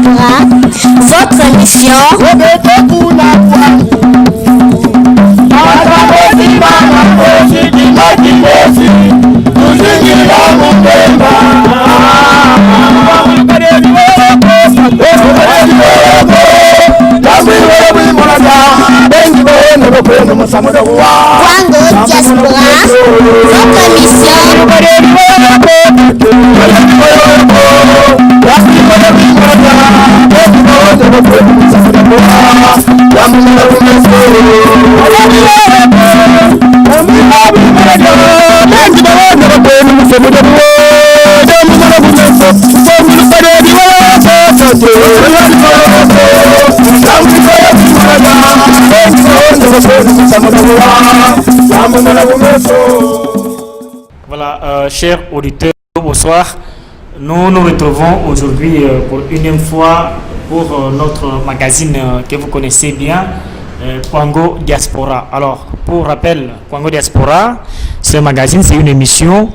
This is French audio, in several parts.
diaspora, votre émission Kwango Diaspora, votre émission Voilà, chers auditeurs, bonsoir. Nous nous retrouvons aujourd'hui pour une fois pour notre magazine que vous connaissez bien, Kwango Diaspora. Alors, pour rappel, Kwango Diaspora, ce magazine, c'est une émission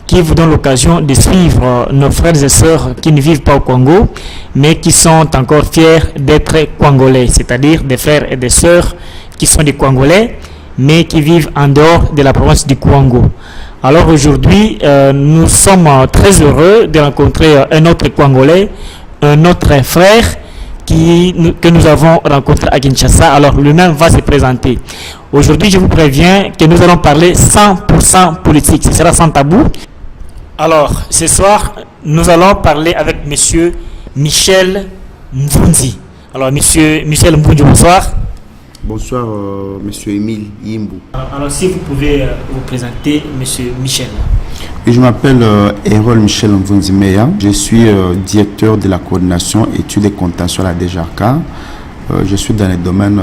qui vous donne l'occasion de suivre nos frères et sœurs qui ne vivent pas au Congo, mais qui sont encore fiers d'être Congolais, c'est-à-dire des frères et des sœurs qui sont des Congolais, mais qui vivent en dehors de la province du Congo. Alors aujourd'hui, nous sommes très heureux de rencontrer un autre Congolais, un autre frère que nous avons rencontré à Kinshasa. Alors lui-même va se présenter. Aujourd'hui, je vous préviens que nous allons parler 100% politique. Ce sera sans tabou. Alors, ce soir, nous allons parler avec monsieur Michel Mvunzi. Alors, monsieur Michel Mvunzi, bonsoir. Bonsoir, monsieur Émile Yimbu. Alors, si vous pouvez vous présenter, monsieur Michel. Et je m'appelle Erol Michel Mvunzi Meya. Je suis directeur de la coordination études et contention à la DGRK. Je suis dans les domaines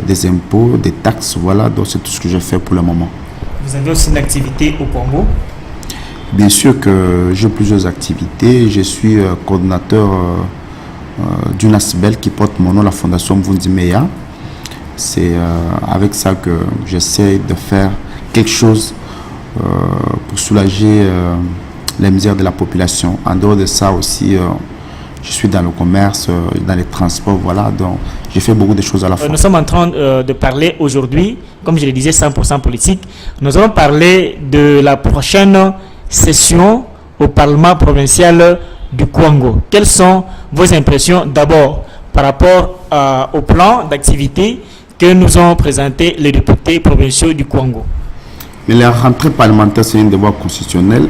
des impôts, des taxes, voilà, donc c'est tout ce que je fais pour le moment. Vous avez aussi une activité au Congo? Bien sûr que j'ai plusieurs activités. Je suis coordinateur d'une ASBEL qui porte mon nom, la Fondation Mvunzi Meya. C'est avec ça que j'essaie de faire quelque chose pour soulager les misères de la population. En dehors de ça aussi, je suis dans le commerce, dans les transports, voilà, donc j'ai fait beaucoup de choses à la fois. Nous sommes en train de parler aujourd'hui, comme je le disais, 100% politique. Nous allons parler de la prochaine session au Parlement provincial du Congo. Quelles sont vos impressions d'abord par rapport au plan d'activité que nous ont présenté les députés provinciaux du Congo? Mais la rentrée parlementaire, c'est un devoir constitutionnel.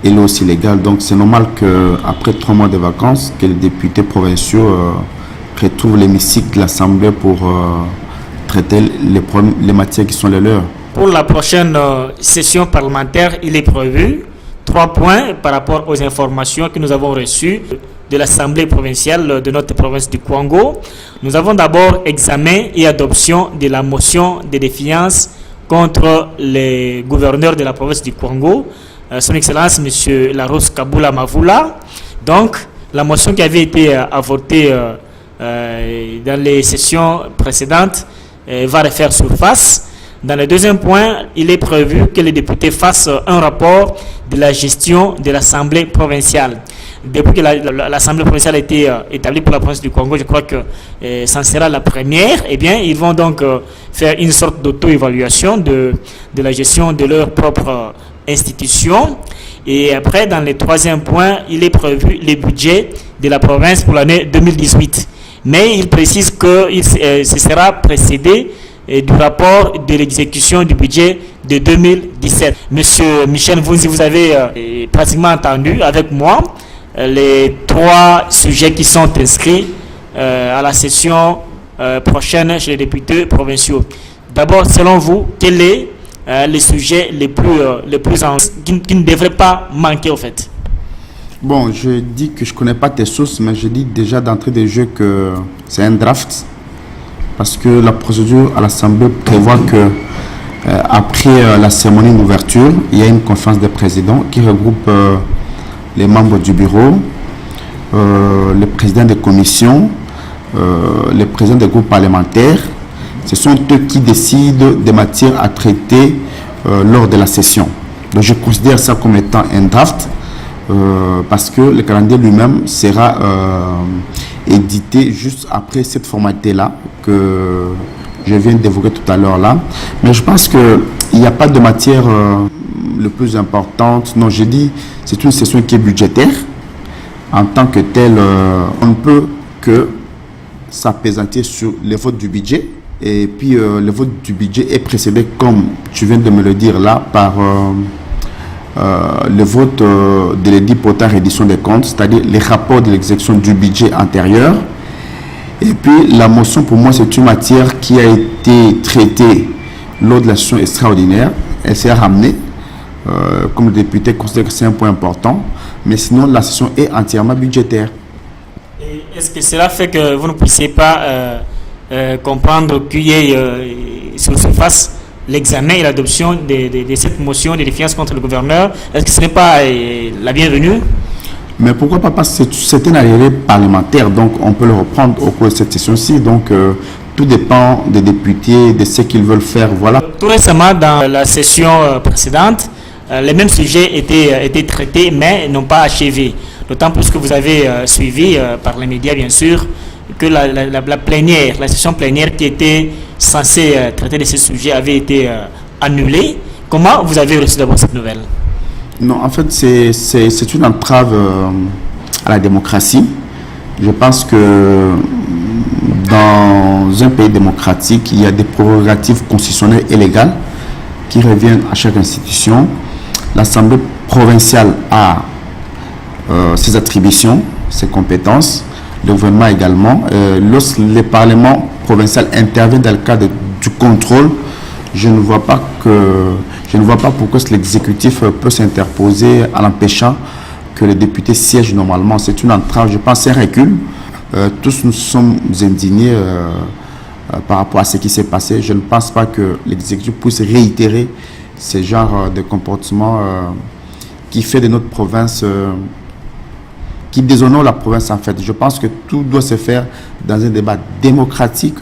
Elle est aussi légale, donc c'est normal qu'après 3 mois de vacances, que les députés provinciaux retrouvent l'hémicycle de l'Assemblée pour traiter les matières qui sont les leurs. Pour la prochaine session parlementaire, il est prévu 3 points par rapport aux informations que nous avons reçues de l'Assemblée provinciale de notre province du Congo. Nous avons d'abord examen et adoption de la motion de défiance contre les gouverneurs de la province du Congo, son Excellence M. Larousse Kabula Mavula. Donc, la motion qui avait été votée dans les sessions précédentes va refaire surface. Dans le deuxième point, il est prévu que les députés fassent un rapport de la gestion de l'Assemblée provinciale. Depuis que l'Assemblée provinciale a été établie pour la province du Congo, je crois que ça sera la première. Eh bien, ils vont donc faire une sorte d'auto-évaluation de la gestion de leur propre institution. Et après, dans le troisième point, il est prévu le budget de la province pour l'année 2018. Mais il précise que ce sera précédé du rapport de l'exécution du budget de 2017. Monsieur Michel, vous avez pratiquement entendu avec moi les 3 sujets qui sont inscrits à la session prochaine chez les députés provinciaux. D'abord, selon vous, quel est le sujet le plus qui ne devrait pas manquer au fait? Bon, je dis que je ne connais pas tes sources, mais je dis déjà d'entrée de jeu que c'est un draft. Parce que la procédure à l'Assemblée prévoit que après la cérémonie d'ouverture, il y a une conférence des présidents qui regroupe les membres du bureau, les présidents des commissions, les présidents des groupes parlementaires. Ce sont eux qui décident des matières à traiter lors de la session. Donc je considère ça comme étant un draft. parce que le calendrier lui-même sera édité juste après cette formalité-là que je viens d'évoquer tout à l'heure là. Mais je pense qu'il n'y a pas de matière le plus importante. Non, j'ai dit c'est une session qui est budgétaire. En tant que telle, on ne peut que s'appesantir sur les votes du budget. Et puis le vote du budget est précédé, comme tu viens de me le dire là, par le vote de l'édit portant reddition des comptes, c'est-à-dire les rapports de l'exécution du budget antérieur. Et puis la motion, pour moi, c'est une matière qui a été traitée lors de la session extraordinaire. Elle s'est ramenée, comme le député considère que c'est un point important, mais sinon la session est entièrement budgétaire. Et est-ce que cela fait que vous ne puissiez pas comprendre qu'il y ait sur surface l'examen et l'adoption de cette motion de défiance contre le gouverneur? Est-ce que ce n'est pas la bienvenue? Mais pourquoi pas? Parce que c'est un arriéré parlementaire, donc on peut le reprendre au cours de cette session-ci. Donc tout dépend des députés, de ce qu'ils veulent faire. Voilà. Tout récemment, dans la session précédente, les mêmes sujets étaient traités, mais n'ont pas achevé. D'autant plus que vous avez suivi par les médias, bien sûr, que la plénière, la session plénière qui était censée traiter de ces sujets avait été annulée. Comment vous avez reçu d'abord cette nouvelle? Non, en fait, c'est une entrave à la démocratie. Je pense que dans un pays démocratique, il y a des prérogatives constitutionnelles et légales qui reviennent à chaque institution. L'Assemblée provinciale a ses attributions, ses compétences, le gouvernement également. Lorsque les parlements provinciaux interviennent dans le cadre du contrôle, je ne vois pas pourquoi l'exécutif peut s'interposer en empêchant que les députés siègent normalement. C'est une entrave, je pense, c'est un recul. Tous nous sommes indignés par rapport à ce qui s'est passé. Je ne pense pas que l'exécutif puisse réitérer ce genre de comportement qui fait de notre province, qui déshonore la province en fait. Je pense que tout doit se faire dans un débat démocratique.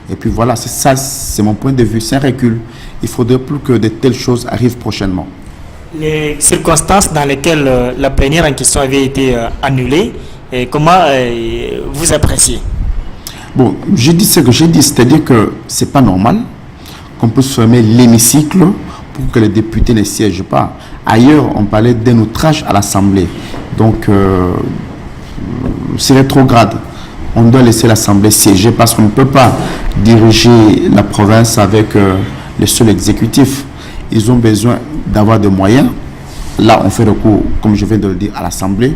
Et puis voilà, c'est ça, c'est mon point de vue, c'est un recul. Il faudrait plus que de telles choses arrivent prochainement. Les circonstances dans lesquelles la plénière en question avait été annulée, et comment vous appréciez? Bon, j'ai dit ce que j'ai dit, c'est-à-dire que c'est pas normal qu'on puisse fermer l'hémicycle pour que les députés ne siègent pas. Ailleurs, on parlait d'un outrage à l'Assemblée. Donc, c'est rétrograde. On doit laisser l'Assemblée siéger parce qu'on ne peut pas diriger la province avec le seul exécutif. Ils ont besoin d'avoir des moyens. Là, on fait recours, comme je viens de le dire, à l'Assemblée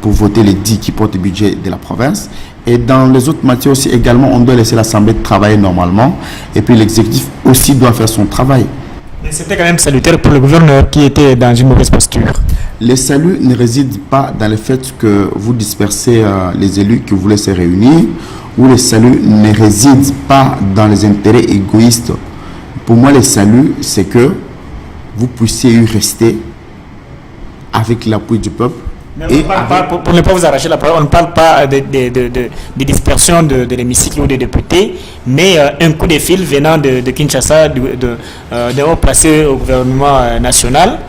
pour voter les 10 qui portent le budget de la province. Et dans les autres matières aussi, également, on doit laisser l'Assemblée travailler normalement. Et puis l'exécutif aussi doit faire son travail. Mais c'était quand même salutaire pour le gouverneur qui était dans une mauvaise posture. Le salut ne réside pas dans le fait que vous dispersez les élus qui voulaient se réunir, ou le salut ne réside pas dans les intérêts égoïstes. Pour moi, le salut, c'est que vous puissiez y rester avec l'appui du peuple. Et pour ne pas vous arracher la parole, on ne parle pas de dispersion de l'hémicycle ou des députés, mais un coup de fil venant de Kinshasa, de haut placé au gouvernement national,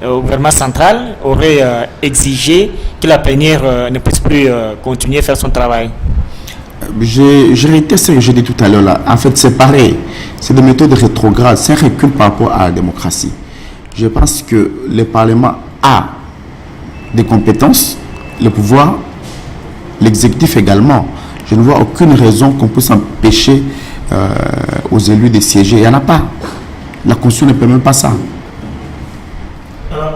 au gouvernement central, aurait exigé que la plénière ne puisse plus continuer à faire son travail. J'ai réitéré ce que j'ai dit tout à l'heure là. En fait, c'est pareil. C'est des méthodes rétrogrades. C'est un recul par rapport à la démocratie. Je pense que le Parlement a des compétences, le pouvoir, l'exécutif également. Je ne vois aucune raison qu'on puisse empêcher aux élus de siéger. Il n'y en a pas. La Constitution ne permet pas ça.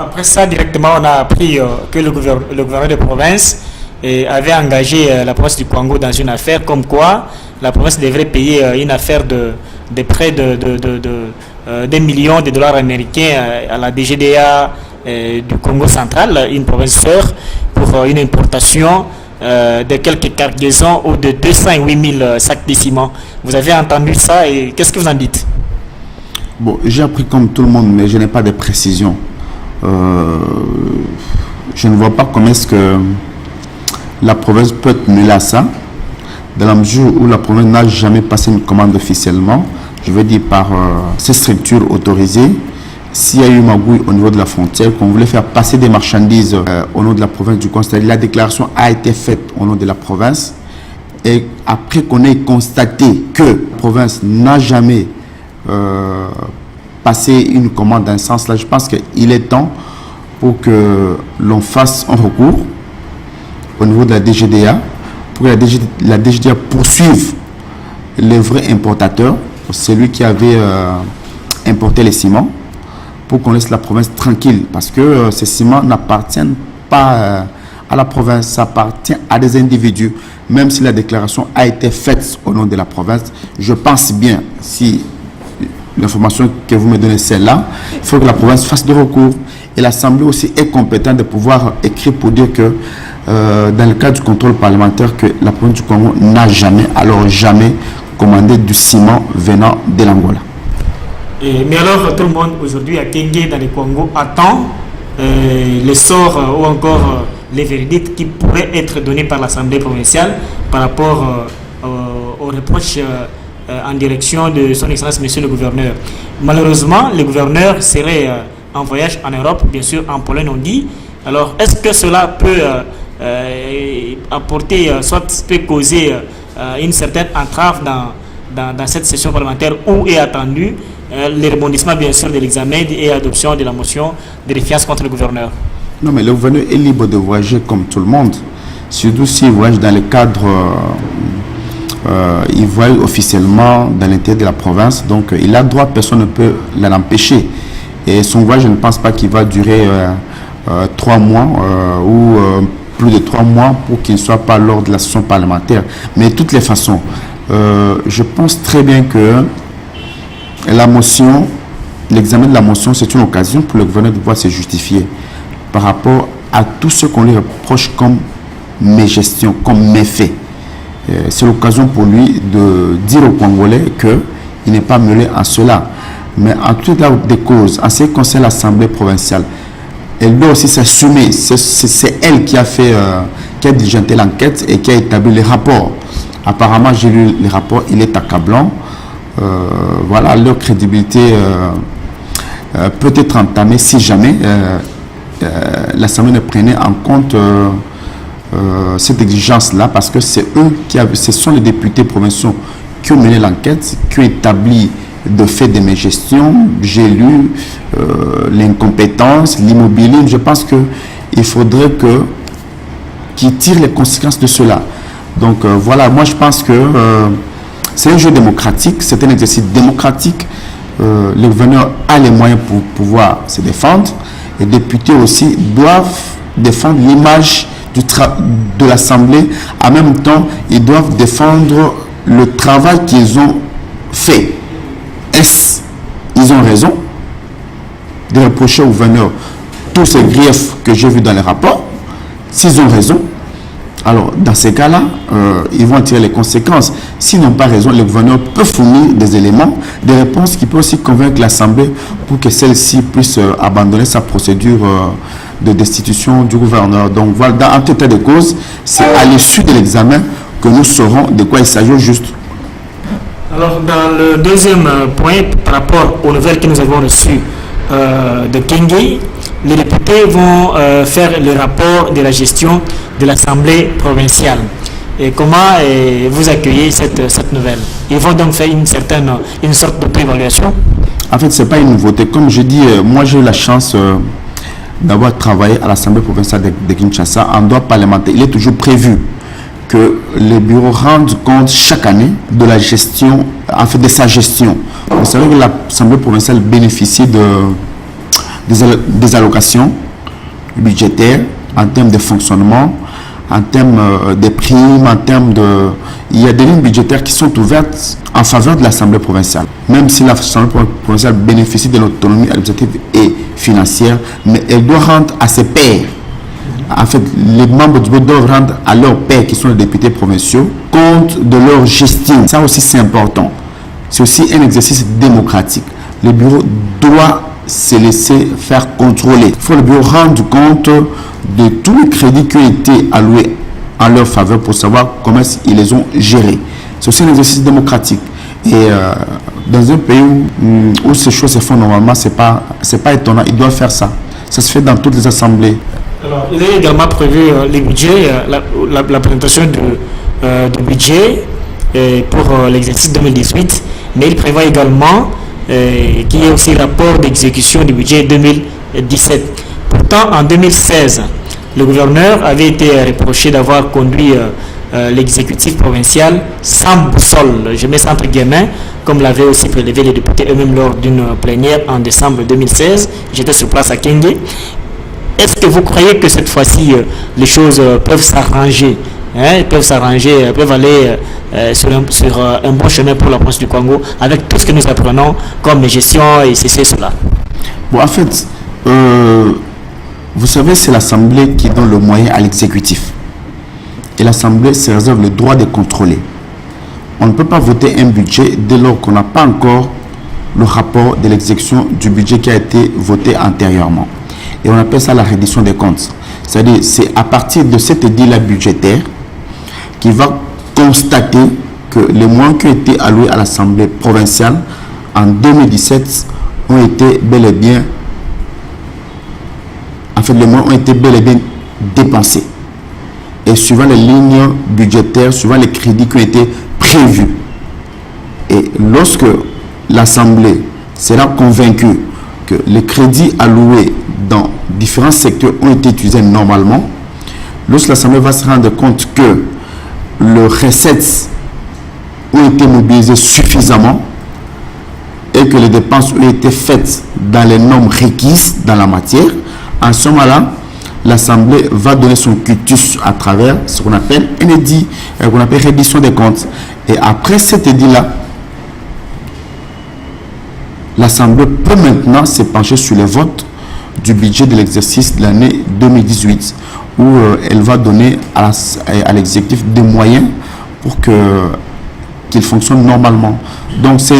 Après ça, directement, on a appris que le gouverneur de province avait engagé la province du Congo dans une affaire comme quoi la province devrait payer une affaire de près d'1 million de dollars américains à la DGDA du Congo central, une province sœur, pour une importation de quelques cargaisons ou de 208 000 sacs de ciment. Vous avez entendu ça et qu'est-ce que vous en dites? Bon, j'ai appris comme tout le monde, mais je n'ai pas de précision. Je ne vois pas comment est-ce que la province peut être mêlée à ça, dans la mesure où la province n'a jamais passé une commande officiellement, je veux dire par ces structures autorisées. s'il y a eu magouille au niveau de la frontière, qu'on voulait faire passer des marchandises au nom de la province du Congo, la déclaration a été faite au nom de la province. Et après qu'on ait constaté que la province n'a jamais passé une commande dans ce sens-là, je pense qu'il est temps pour que l'on fasse un recours au niveau de la DGDA, pour que la DGDA poursuive les vrais importateurs, celui qui avait importé les ciments, pour qu'on laisse la province tranquille, parce que ces ciments n'appartiennent pas à la province, ça appartient à des individus. Même si la déclaration a été faite au nom de la province, je pense bien, si l'information que vous me donnez c'est là, il faut que la province fasse de recours. Et l'Assemblée aussi est compétente de pouvoir écrire pour dire que dans le cadre du contrôle parlementaire, que la province du Congo n'a jamais, alors jamais, commandé du ciment venant de l'Angola. Mais alors, tout le monde aujourd'hui à Kenge, dans le Congo, attend les sorts ou encore les verdicts qui pourraient être donnés par l'Assemblée provinciale par rapport aux reproches en direction de son Excellence Monsieur le Gouverneur. Malheureusement, le gouverneur serait en voyage en Europe, bien sûr en Pologne on dit. Alors, est-ce que cela peut apporter, soit peut causer une certaine entrave dans cette session parlementaire où est attendu le rebondissement bien sûr de l'examen et l'adoption de la motion de défiance contre le gouverneur? Non, mais le gouverneur est libre de voyager comme tout le monde, surtout s'il voyage dans le cadre, il voyage officiellement dans l'intérieur de la province, donc il a droit, personne ne peut l'en empêcher. Et son voyage, je ne pense pas qu'il va durer 3 mois ou plus de 3 mois pour qu'il ne soit pas lors de la session parlementaire. Mais de toutes les façons, je pense très bien que la motion, l'examen de la motion, c'est une occasion pour le gouverneur de pouvoir se justifier par rapport à tout ce qu'on lui reproche comme mégestion, comme méfait. C'est l'occasion pour lui de dire aux Congolais qu'il n'est pas mêlé à cela. Mais en tout cas des causes, en ce qui concerne l'Assemblée provinciale, elle doit aussi s'assumer. C'est elle qui a fait, qui a diligenté l'enquête et qui a établi les rapports. Apparemment, j'ai lu les rapports, il est accablant. Voilà, leur crédibilité peut être entamée si jamais l'Assemblée ne prenait en compte cette exigence-là, parce que c'est eux ce sont les députés provinciaux qui ont mené l'enquête, qui ont établi de fait de mes gestions. J'ai lu l'incompétence, l'immobilisme. Je pense qu'il faudrait qu'ils tirent les conséquences de cela. Donc voilà, moi je pense que c'est un jeu démocratique, c'est un exercice démocratique. Le gouverneur a les moyens pour pouvoir se défendre. Les députés aussi doivent défendre l'image de l'Assemblée. En même temps, ils doivent défendre le travail qu'ils ont fait. Est-ce qu'ils ont raison de reprocher au gouverneur tous ces griefs que j'ai vus dans les rapports? S'ils ont raison, alors dans ces cas-là, ils vont tirer les conséquences. S'ils n'ont pas raison, le gouverneur peut fournir des éléments, des réponses qui peuvent aussi convaincre l'Assemblée pour que celle-ci puisse abandonner sa procédure de destitution du gouverneur. Donc voilà, dans tout état de cause, c'est à l'issue de l'examen que nous saurons de quoi il s'agit au juste. Alors, dans le deuxième point, par rapport aux nouvelles que nous avons reçues de Kenge, les députés vont faire le rapport de la gestion de l'Assemblée provinciale. Et comment vous accueillez cette nouvelle? Ils vont donc faire une sorte de préévaluation? En fait, ce n'est pas une nouveauté. Comme je dis, moi j'ai eu la chance d'avoir travaillé à l'Assemblée provinciale de Kinshasa en droit parlementaire. Il est toujours prévu que les bureaux rendent compte chaque année de la gestion, en fait de sa gestion. Vous savez que l'Assemblée provinciale bénéficie des allocations budgétaires en termes de fonctionnement, en termes de primes, en termes de... Il y a des lignes budgétaires qui sont ouvertes en faveur de l'Assemblée provinciale. Même si l'Assemblée provinciale bénéficie de l'autonomie administrative et financière, mais elle doit rendre à ses pairs. En fait, les membres du bureau doivent rendre à leurs pairs, qui sont les députés provinciaux, compte de leur gestion. Ça aussi, c'est important. C'est aussi un exercice démocratique. Le bureau doit se laisser faire contrôler. Il faut le bureau rendre compte de tous les crédits qui ont été alloués en leur faveur pour savoir comment ils les ont gérés. C'est aussi un exercice démocratique. Et dans un pays où ces choses se font normalement, c'est pas étonnant. Ils doivent faire ça. Ça se fait dans toutes les assemblées. Alors, il est également prévu les budgets, la présentation du budget pour l'exercice 2018, mais il prévoit également qu'il y ait aussi rapport d'exécution du budget 2017. Pourtant, en 2016, le gouverneur avait été reproché d'avoir conduit l'exécutif provincial sans boussole, je mets ça entre guillemets, comme l'avaient aussi prélevé les députés eux-mêmes lors d'une plénière en décembre 2016. J'étais sur place à Kenge. Est-ce que vous croyez que cette fois-ci, les choses peuvent s'arranger, peuvent aller sur un bon chemin pour la province du Congo, avec tout ce que nous apprenons comme gestion et cela? Bon, en fait, vous savez, c'est l'Assemblée qui donne le moyen à l'exécutif. Et l'Assemblée se réserve le droit de contrôler. On ne peut pas voter un budget dès lors qu'on n'a pas encore le rapport de l'exécution du budget qui a été voté antérieurement. Et on appelle ça la reddition des comptes. C'est-à-dire, c'est à partir de cet édit-là budgétaire qui va constater que les moyens qui ont été alloués à l'Assemblée provinciale en 2017 ont été bel et bien, les moyens ont été bel et bien dépensés. Et suivant les lignes budgétaires, suivant les crédits qui ont été prévus. Et lorsque l'Assemblée sera convaincue que les crédits alloués dans différents secteurs ont été utilisés normalement, lorsque l'Assemblée va se rendre compte que les recettes ont été mobilisées suffisamment et que les dépenses ont été faites dans les normes requises dans la matière, en ce moment-là, l'Assemblée va donner son quitus à travers ce qu'on appelle un édit, qu'on appelle reddition des comptes. Et après cet édit-là, l'Assemblée peut maintenant se pencher sur les votes du budget de l'exercice de l'année 2018, où elle va donner à l'exécutif des moyens pour qu'il fonctionne normalement. Donc c'est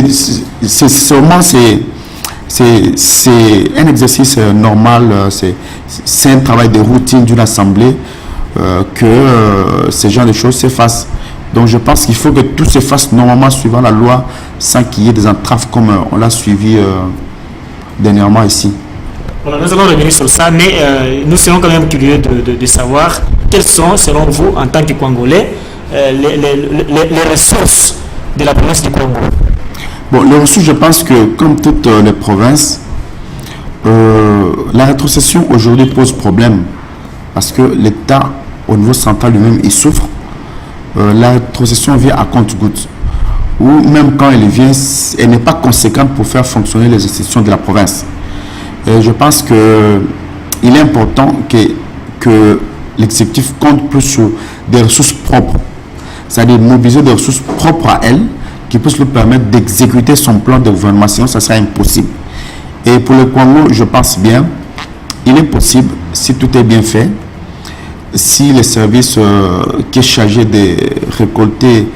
un exercice normal, c'est un travail de routine d'une assemblée que ce genre de choses se fassent. Donc je pense qu'il faut que tout se fasse normalement suivant la loi sans qu'il y ait des entraves comme on l'a suivi dernièrement ici. Voilà, nous allons revenir sur ça, mais nous serons quand même curieux de savoir quelles sont, selon vous, en tant que Congolais, les ressources de la province du Congo. Bon, les ressources, je pense que comme toutes les provinces, la rétrocession aujourd'hui pose problème parce que l'État, au niveau central lui-même, il souffre. La rétrocession vient à compte-gouttes, ou même quand elle vient, elle n'est pas conséquente pour faire fonctionner les institutions de la province. Et je pense qu'il est important que l'exécutif compte plus sur des ressources propres, c'est-à-dire mobiliser des ressources propres à elle, qui puisse lui permettre d'exécuter son plan de gouvernement, sinon ça sera impossible. Et pour le Congo, je pense bien, il est possible, si tout est bien fait, si les services qui sont chargés de récolter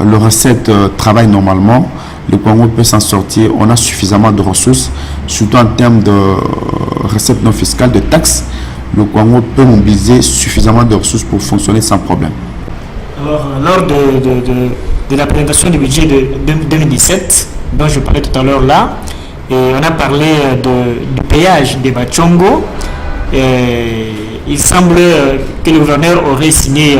les recettes travaillent normalement, le Congo peut s'en sortir. On a suffisamment de ressources, surtout en termes de recettes non fiscales, de taxes. Le Congo peut mobiliser suffisamment de ressources pour fonctionner sans problème. Alors, lors de la présentation du budget de 2017, dont je parlais tout à l'heure là, et on a parlé du péage de Bachongo. Il semble que le gouverneur aurait signé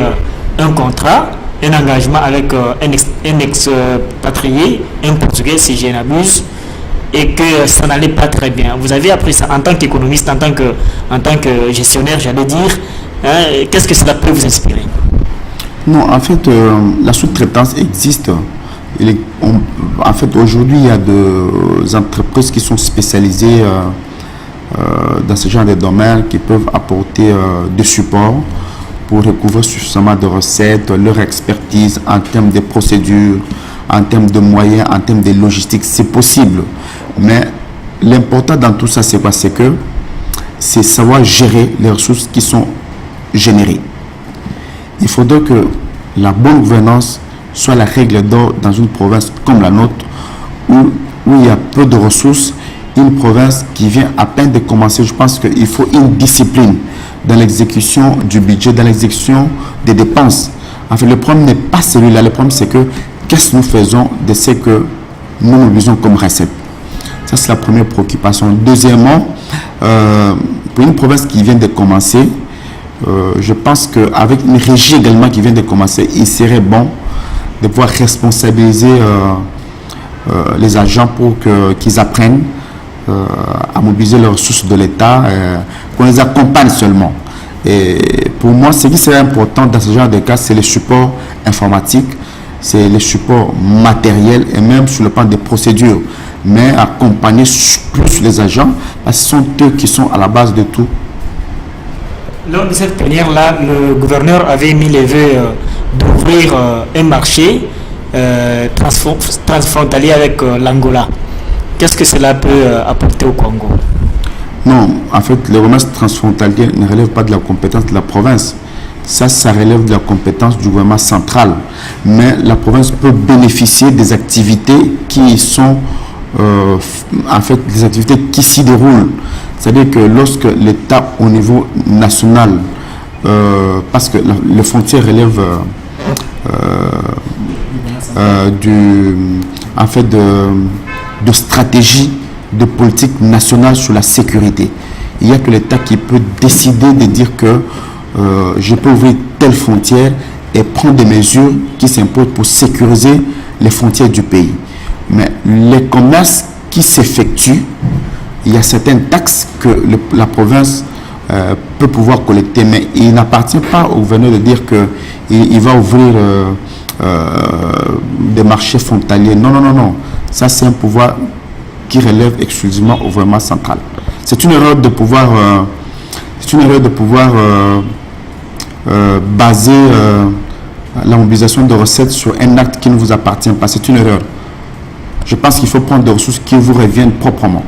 un contrat, un engagement avec un ex-patrié, un Portugais, si je n'abuse, et que ça n'allait pas très bien. Vous avez appris ça en tant qu'économiste, en tant que gestionnaire, j'allais dire. Qu'est-ce que cela peut vous inspirer? Non, en fait, la sous-traitance existe. En fait, aujourd'hui, il y a des entreprises qui sont spécialisées dans ce genre de domaines qui peuvent apporter des supports pour recouvrir suffisamment de recettes, leur expertise en termes de procédures, en termes de moyens, en termes de logistique. C'est possible. Mais l'important dans tout ça, c'est quoi? C'est savoir gérer les ressources qui sont générées. Il faudrait que la bonne gouvernance soit la règle d'or dans une province comme la nôtre, où il y a peu de ressources, une province qui vient à peine de commencer. Je pense qu'il faut une discipline dans l'exécution du budget, dans l'exécution des dépenses. En fait, le problème n'est pas celui-là. Le problème, c'est que qu'est-ce que nous faisons de ce que nous mobilisons comme recette. Ça, c'est la première préoccupation. Deuxièmement, pour une province qui vient de commencer, je pense qu'avec une régie également qui vient de commencer, il serait bon de pouvoir responsabiliser les agents pour qu'ils apprennent à mobiliser les ressources de l'État, qu'on les accompagne seulement. Et pour moi, ce qui serait important dans ce genre de cas, c'est le support informatique, c'est le support matériel et même sur le plan des procédures. Mais accompagner plus les agents, parce que ce sont eux qui sont à la base de tout. Lors de cette plénière-là, le gouverneur avait mis les vœux d'ouvrir un marché transfrontalier avec l'Angola. Qu'est-ce que cela peut apporter au Congo? Non, en fait, le commerce transfrontalier ne relève pas de la compétence de la province. Ça relève de la compétence du gouvernement central. Mais la province peut bénéficier des activités qui sont, en fait, des activités qui s'y déroulent. C'est-à-dire que lorsque l'État au niveau national, parce que les frontières relèvent de stratégie de politique nationale sur la sécurité. Il n'y a que l'État qui peut décider de dire que je peux ouvrir telle frontière et prendre des mesures qui s'imposent pour sécuriser les frontières du pays. Mais les commerces qui s'effectuent, il y a certaines taxes que la province peut pouvoir collecter, mais il n'appartient pas au gouverneur de dire qu'il va ouvrir des marchés frontaliers. Non, non, non, non. Ça, c'est un pouvoir qui relève exclusivement au gouvernement central. C'est une erreur de pouvoir, baser la mobilisation de recettes sur un acte qui ne vous appartient pas. C'est une erreur. Je pense qu'il faut prendre des ressources qui vous reviennent proprement.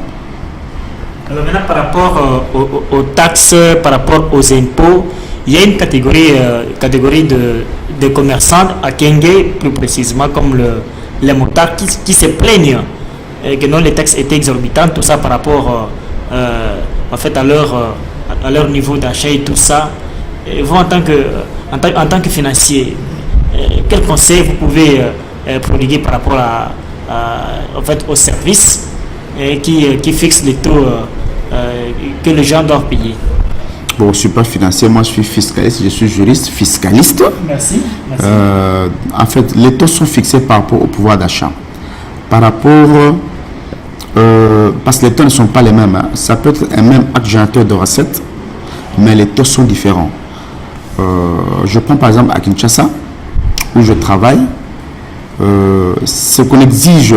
Alors maintenant, par rapport aux taxes, par rapport aux impôts, il y a une catégorie de commerçants à Kenge, plus précisément comme les motards, qui se plaignent que non, les taxes étaient exorbitantes, tout ça par rapport en fait, à leur niveau d'achat et tout ça. Et vous, en tant que financier, quel conseil vous pouvez prodiguer par rapport en fait, aux services qui fixent les taux que les gens doivent payer? Bon, je ne suis pas financier, moi je suis fiscaliste, je suis juriste fiscaliste. Merci. En fait, les taux sont fixés par rapport au pouvoir d'achat. Par rapport, parce que les taux ne sont pas les mêmes. Hein. Ça peut être un même acte générateur de recettes, mais les taux sont différents. Je prends par exemple à Kinshasa, où je travaille, ce qu'on exige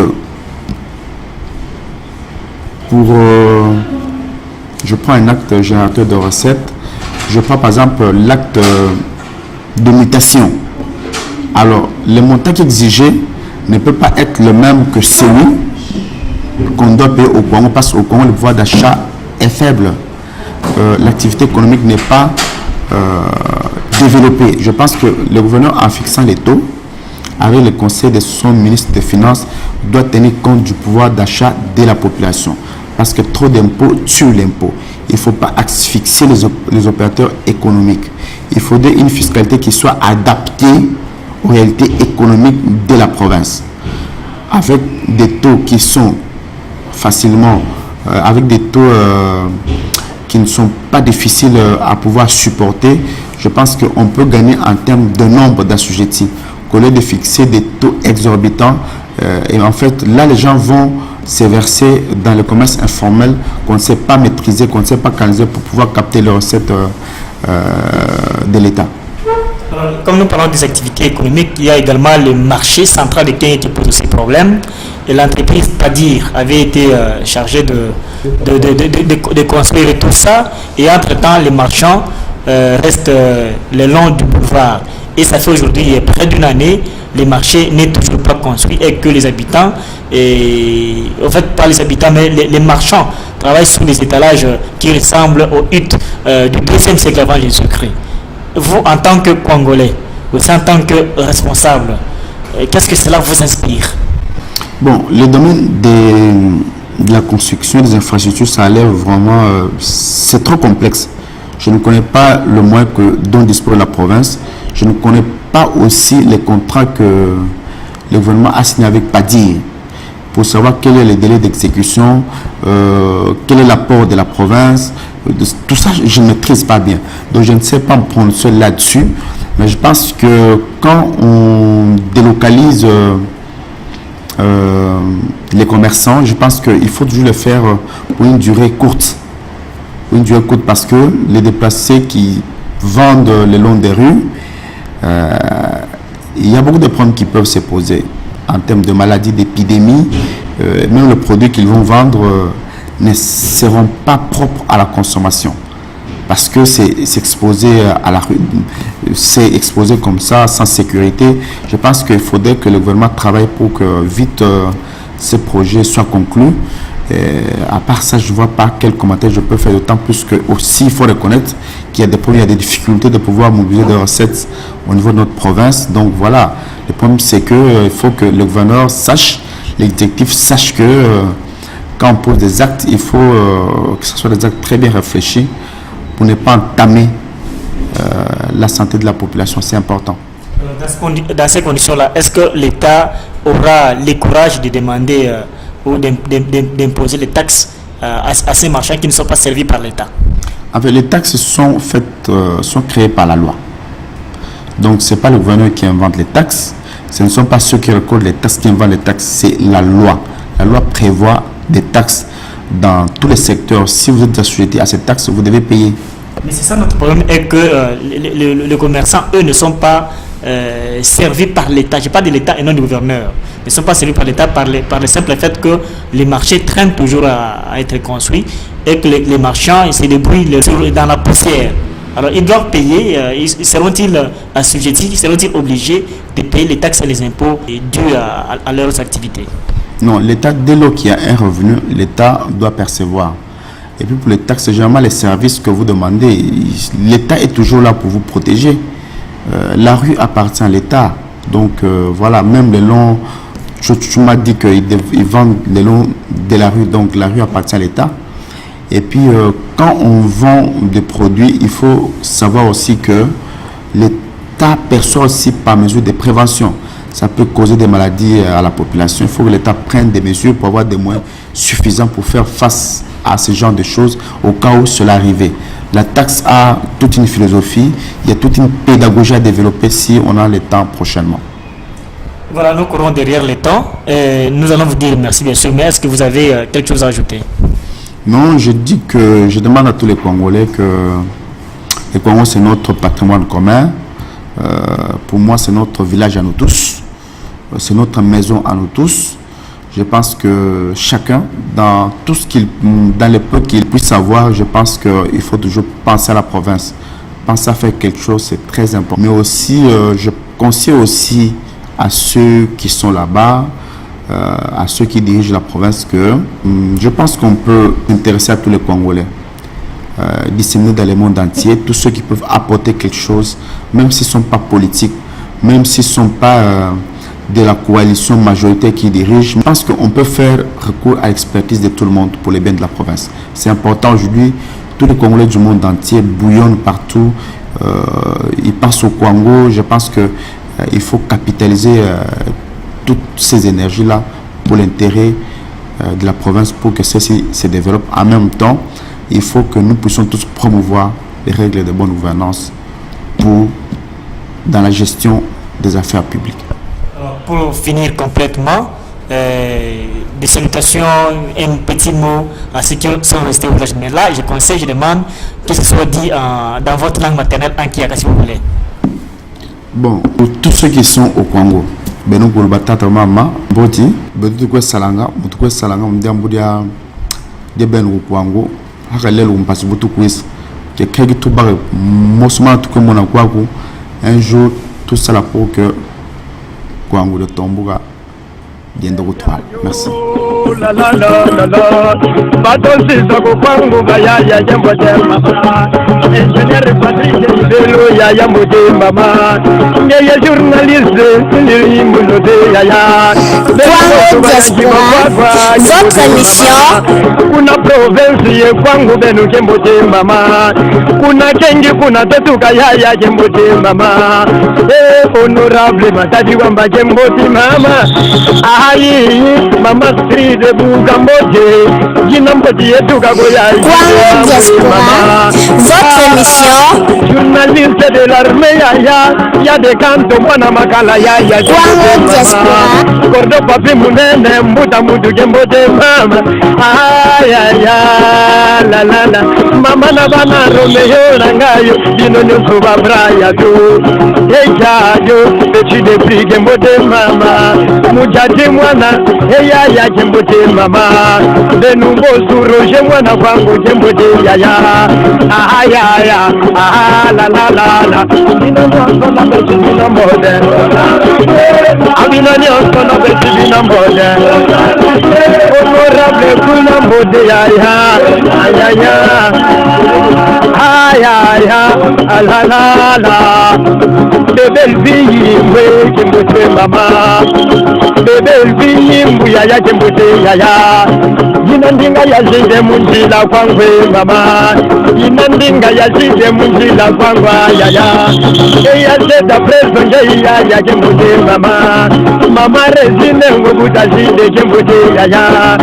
pour... je prends un acte générateur de recettes, je prends par exemple l'acte de mutation. Alors, le montant qui est exigé ne peut pas être le même que celui qu'on doit payer au Congo, parce qu'au Congo, le pouvoir d'achat est faible. L'activité économique n'est pas développée. Je pense que le gouverneur, en fixant les taux, avec le conseil de son ministre des Finances, doit tenir compte du pouvoir d'achat de la population. Parce que trop d'impôts tue l'impôt. Il ne faut pas asphyxier les opérateurs économiques. Il faudrait une fiscalité qui soit adaptée aux réalités économiques de la province. Avec des taux qui sont facilement, avec des taux qui ne sont pas difficiles à pouvoir supporter, je pense qu'on peut gagner en termes de nombre d'assujettis. Qu'au lieu de fixer des taux exorbitants, et en fait, là, les gens vont se verser dans le commerce informel qu'on ne sait pas maîtriser, qu'on ne sait pas canaliser pour pouvoir capter les recettes de l'État. Comme nous parlons des activités économiques, il y a également le marché central de Kenya qui pose ces problèmes. Et l'entreprise Padir avait été chargée de construire tout ça. Et entre-temps, les marchands restent le long du boulevard. Et ça fait aujourd'hui près d'une année, le marché n'est toujours pas construit et que les habitants, en fait pas les habitants, mais les marchands travaillent sur des étalages qui ressemblent aux huttes du 2e siècle avant Jésus-Christ. Vous, en tant que Congolais, aussi en tant que responsable, qu'est-ce que cela vous inspire? Bon, le domaine de la construction des infrastructures, ça a l'air vraiment... c'est trop complexe. Je ne connais pas le moyen dont dispose la province. Je ne connais pas aussi les contrats que le gouvernement a signé avec PADIR pour savoir quel est le délai d'exécution, quel est l'apport de la province. Tout ça, je ne maîtrise pas bien. Donc, je ne sais pas me prononcer là-dessus. Mais je pense que quand on délocalise les commerçants, je pense qu'il faut toujours le faire pour une durée courte. Une durée courte parce que les déplacés qui vendent le long des rues, il y a beaucoup de problèmes qui peuvent se poser en termes de maladies, d'épidémies. Même les produits qu'ils vont vendre ne seront pas propres à la consommation. Parce que c'est exposé à la rue, c'est exposé comme ça, sans sécurité. Je pense qu'il faudrait que le gouvernement travaille pour que vite ce projet soit conclu. À part ça, je ne vois pas quel commentaire je peux faire, d'autant plus que aussi il faut reconnaître qu'il y a des problèmes, il y a des difficultés de pouvoir mobiliser des recettes au niveau de notre province. Donc voilà, le problème c'est qu'il faut que le gouverneur sache, l'exécutif sache que quand on pose des actes, il faut que ce soit des actes très bien réfléchis pour ne pas entamer la santé de la population, c'est important. Dans ces conditions-là, est-ce que l'État aura le courage de demander ou d'imposer les taxes à ces marchands qui ne sont pas servis par l'État? En fait, les taxes sont créées par la loi. Donc, ce n'est pas le gouverneur qui invente les taxes. Ce ne sont pas ceux qui recordent les taxes qui inventent les taxes. C'est la loi. La loi prévoit des taxes dans tous les secteurs. Si vous êtes assujetti à ces taxes, vous devez payer. Mais c'est ça notre problème, est que les commerçants, eux, ne sont pas servis par l'État. Je parle de l'État et non du gouverneur. Ils ne sont pas servis par l'État par le simple fait que les marchés traînent toujours à être construits et que les marchands ils se débrouillent dans la poussière. Alors ils doivent payer, seront-ils assujettis, seront-ils obligés de payer les taxes et les impôts dus à leurs activités? Non, l'État, dès lors qu'il y a un revenu, l'État doit percevoir. Et puis pour les taxes, généralement les services que vous demandez, l'État est toujours là pour vous protéger. La rue appartient à l'État. Donc voilà, même le long, tu m'as dit qu'ils vendent le long de la rue, donc la rue appartient à l'État. Et puis quand on vend des produits, il faut savoir aussi que l'État perçoit aussi par mesure de prévention. Ça peut causer des maladies à la population. Il faut que l'État prenne des mesures pour avoir des moyens suffisants pour faire face à ce genre de choses au cas où cela arrivait. La taxe a toute une philosophie, il y a toute une pédagogie à développer si on a le temps prochainement. Voilà, nous courons derrière le temps. Nous allons vous dire merci bien sûr, mais est-ce que vous avez quelque chose à ajouter? Non, je demande à tous les Congolais que le Congo c'est notre patrimoine commun. Pour moi, c'est notre village à nous tous, c'est notre maison à nous tous. Je pense que chacun, dans tout dans le peu qu'il puisse savoir, je pense qu'il faut toujours penser à la province, penser à faire quelque chose, c'est très important. Mais aussi, je conseille aussi à ceux qui sont là-bas, à ceux qui dirigent la province, que je pense qu'on peut intéresser à tous les Congolais. Disséminés dans le monde entier, tous ceux qui peuvent apporter quelque chose, même s'ils ne sont pas politiques, même s'ils ne sont pas de la coalition majoritaire qui dirige. Je pense qu'on peut faire recours à l'expertise de tout le monde pour le bien de la province. C'est important aujourd'hui, tous les Congolais du monde entier bouillonnent partout, ils passent au Congo. Je pense qu'il faut capitaliser toutes ces énergies-là pour l'intérêt de la province, pour que ceci se développe. En même temps, il faut que nous puissions tous promouvoir les règles de bonne gouvernance dans la gestion des affaires publiques. Pour finir complètement, des salutations, un petit mot à ceux qui sont restés au village. Mais là, je demande que ce soit dit dans votre langue maternelle, en Kiaka, si vous voulez. Bon, pour tous ceux qui sont au Congo, Beno Goulbatata Mama, Boti, Betukwe Salanga, Mdiambudia, de Beno Congo. Un jour, tout ça là pour que Kwango de Tomboura vienne de retour. Merci. Kwango Diaspora, votre émission. Kuna province ye kwangu benu kembote mama. Kuna kengi kuna tetuka yaya kembote mama. Honorable matadi wamba kembote mama. Ayi mama street bugambote. Jina mbote yetuka goya. Kwango Diaspora, votre émission. Journaliste de l'armée ya de kanto mwana makala ya Kwango Diaspora. Kordo papi munene mbuta mutu kembote mama. La la la mama na bana Romeo nangayo bino nyonso babraya tu ejajo bechi de prige mbote mama mujaji mwana eya ya kembote mama benu bosu roje mwana kwangu kembote yaya la la la la bino nyonso na bechi bino mbode abino nyonso na bechi bino mbode honorable kuna mbode yaya la bebe fille mwe kimbote mama bebe fille mbuya ya kimbote yaya ina ndinga yazinde munjila kwangwe mama ina ndinga yazinde munjila kwangwa yaya eya zeta preso nje ya kimbote mama rezine ngobuta zinde kimbote yaya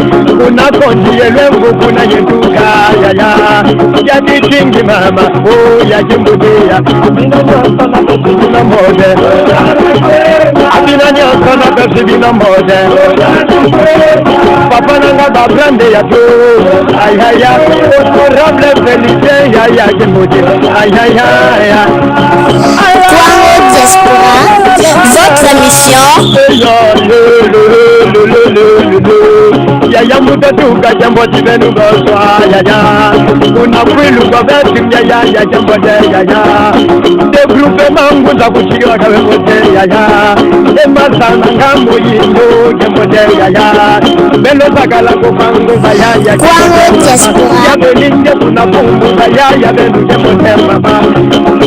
kuna konji yelwengu kuna yetuka yaya ya ditingi mama ya kimbote ya ina nyonso na besibina mbode abina nyonso na besibina mbode papa nanga babrande ya tu ayaya honorable Felicien ya kimbote ayaya Kwango Diaspora, votre émission. Yaya mutatuka jambo tibenu goswa yaya kuna kwilu kwa beti yaya jambo de yaya de grupe mangu za kushiriwa kawe mote yaya emasana ngambo yindo jambo de yaya belo sakala kupangu za yaya Kwango Diaspora. ya belinge kuna pungu za yaya benu jambo de mama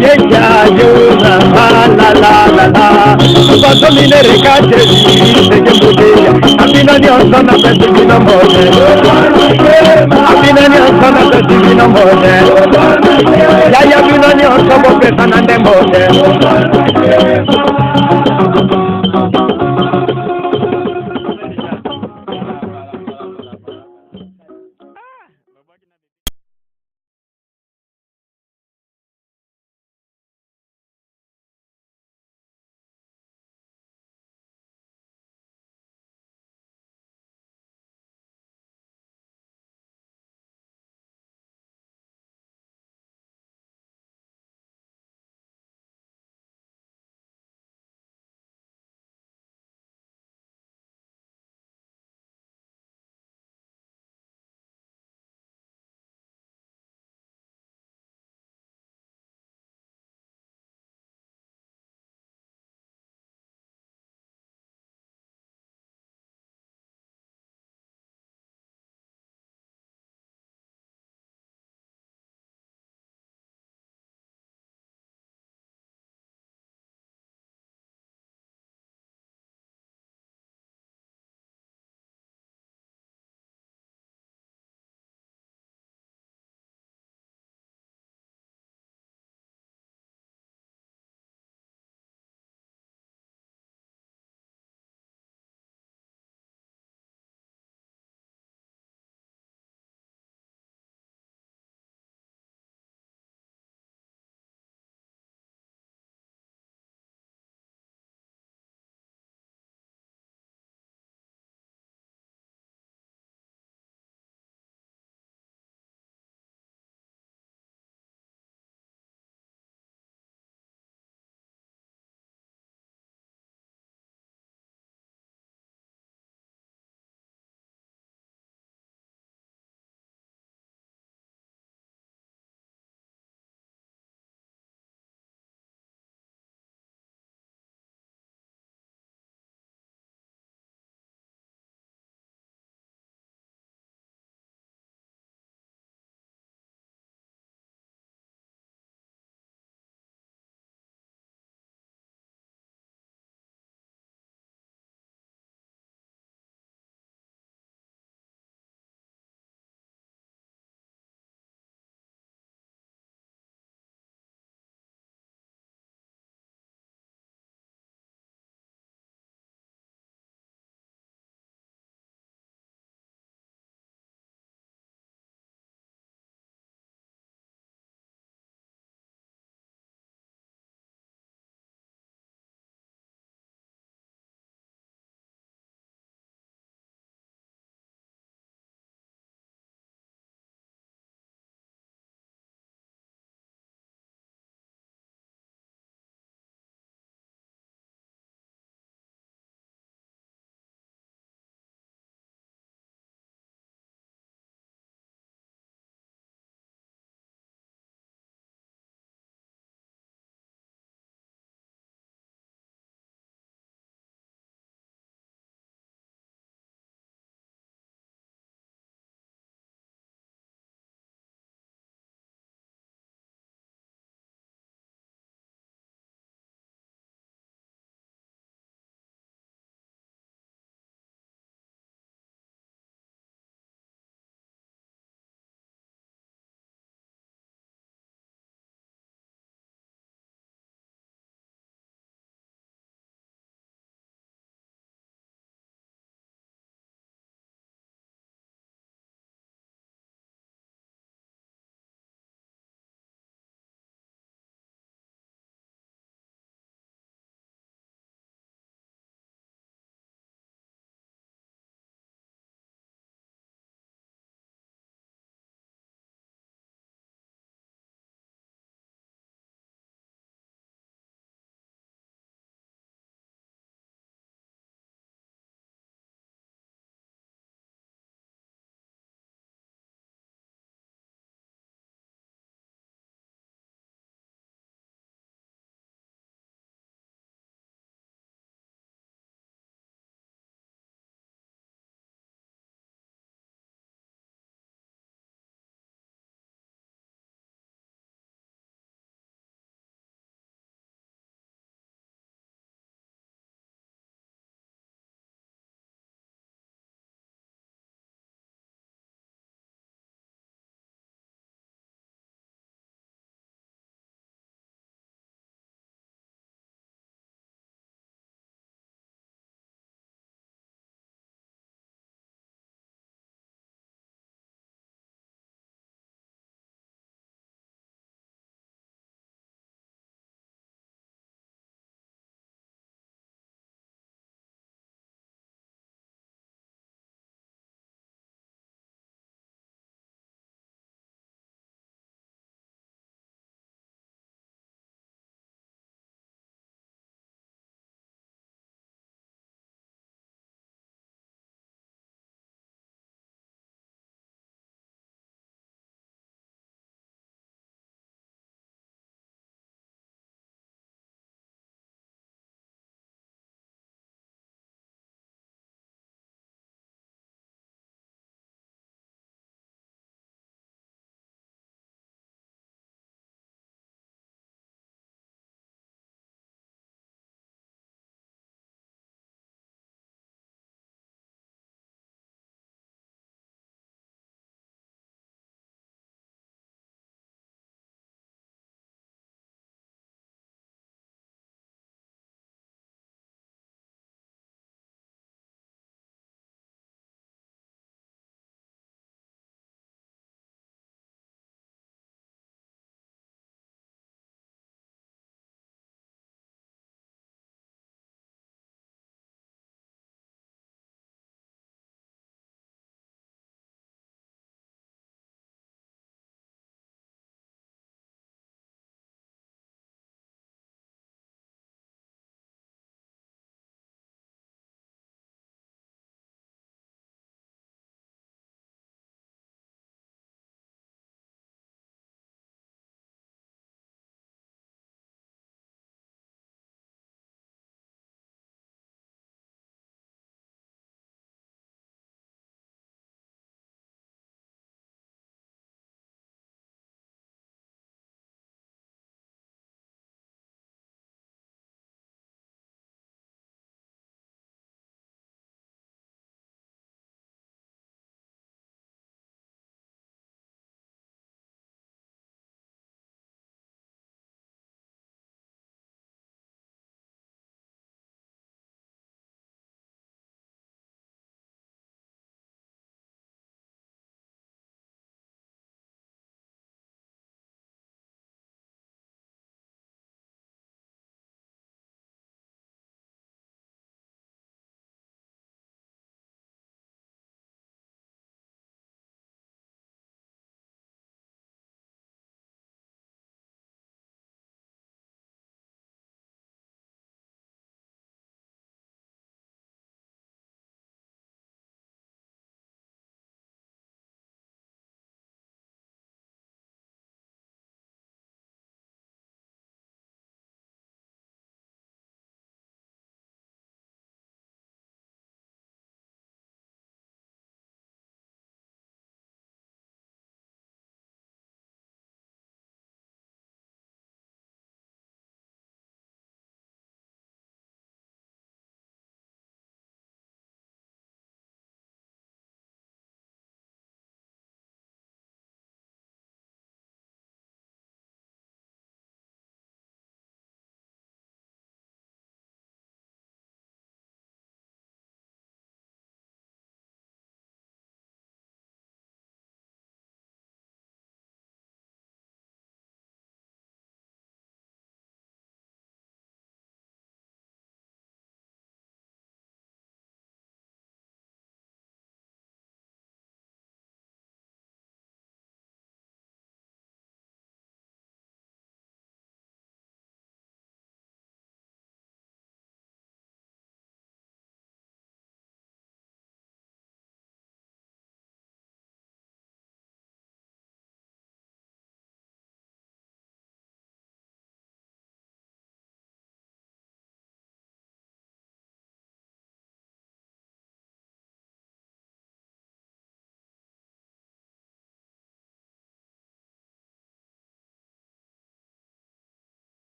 yeja yuna la kwa minere kache jambo de abina ni osana beti bina mbode abina ni osana beti bina mbode yaya bina ni osana beti bina mbode